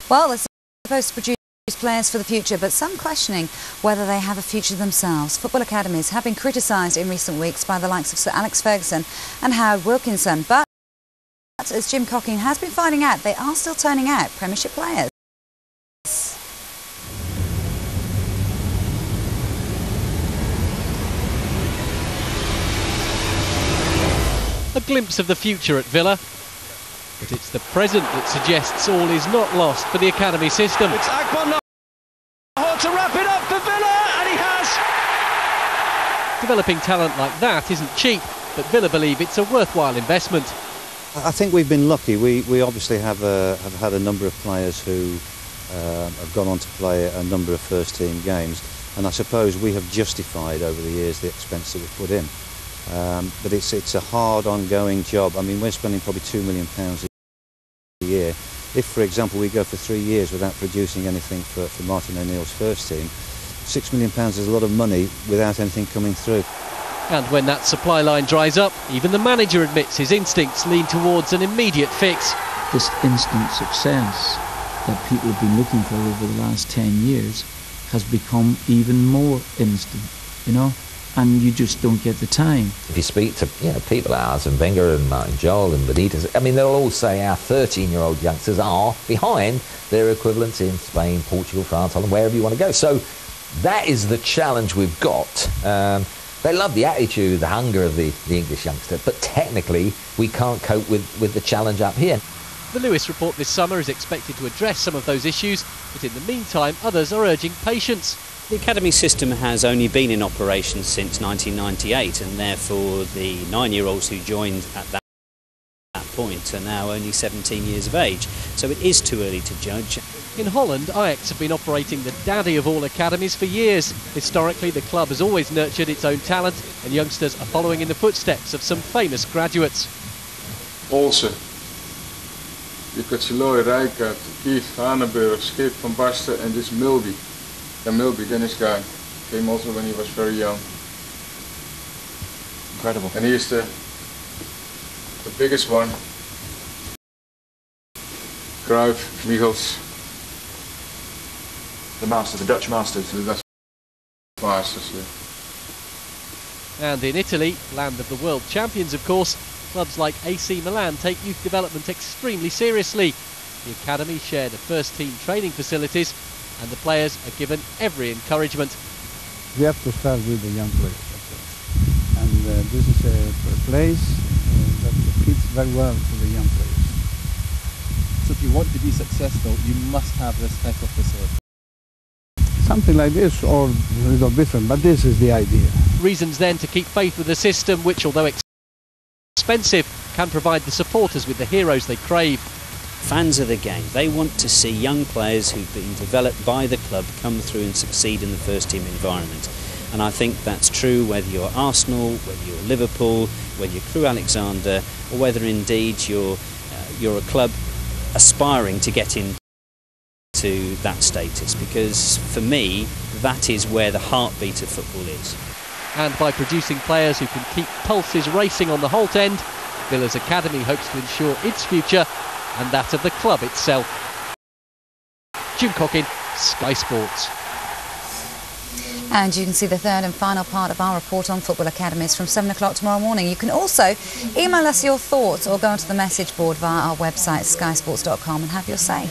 Well, they're supposed to produce players for the future, but some questioning whether they have a future themselves. Football academies have been criticised in recent weeks by the likes of Sir Alex Ferguson and Howard Wilkinson, but as Jim Cocking has been finding out, they are still turning out Premiership players. A glimpse of the future at Villa, but it's the present that suggests all is not lost for the academy system. It's Akbar to wrap it up for Villa, and he has! Developing talent like that isn't cheap, but Villa believe it's a worthwhile investment. I think we've been lucky. We obviously have had a number of players who have gone on to play a number of first-team games, and I suppose we have justified over the years the expense that we've put in. But it's a hard, ongoing job. I mean, we're spending probably £2 million a year. If, for example, we go for 3 years without producing anything for Martin O'Neill's first team, £6 million is a lot of money without anything coming through. And when that supply line dries up, even the manager admits his instincts lean towards an immediate fix. This instant success that people have been looking for over the last 10 years has become even more instant, you know, and you just don't get the time. If you speak to people like Arsene Wenger and Martin Joel and Benitez, I mean, they'll all say our 13-year-old youngsters are behind their equivalents in Spain, Portugal, France, Holland, wherever you want to go. So that is the challenge we've got. They love the attitude, the hunger of the English youngster, but technically we can't cope with the challenge up here. The Lewis report this summer is expected to address some of those issues, but in the meantime others are urging patience. The academy system has only been in operation since 1998, and therefore the 9-year-olds who joined at that point are now only 17 years of age, so it is too early to judge. In Holland, Ajax have been operating the daddy of all academies for years. Historically, the club has always nurtured its own talent, and youngsters are following in the footsteps of some famous graduates. Olsen, Lucas Rijkaard, Keith, Haneburg, Skip, Van Basten, and this Milby. And Milby, Dennis guy, came also when he was very young. Incredible. And here's the biggest one. Cruyff, Michels. The master, the Dutch masters. The Dutch masters, yeah. And in Italy, land of the world champions of course, clubs like AC Milan take youth development extremely seriously. The academy share the first-team training facilities, and the players are given every encouragement. We have to start with the young players, of course. And this is a place that fits very well for the young players. So if you want to be successful, you must have this type of facility. Something like this, or a little different, but this is the idea. Reasons then to keep faith with the system, which, although expensive, can provide the supporters with the heroes they crave. Fans of the game, they want to see young players who've been developed by the club come through and succeed in the first team environment. And I think that's true whether you're Arsenal, whether you're Liverpool, whether you're Crewe Alexandra, or whether indeed you're a club aspiring to get into that status, because for me that is where the heartbeat of football is. And by producing players who can keep pulses racing on the Holt end, Villa's academy hopes to ensure its future and that of the club itself. Jim Cocking, Sky Sports. And you can see the third and final part of our report on football academies from 7 o'clock tomorrow morning. You can also email us your thoughts or go onto the message board via our website skysports.com and have your say.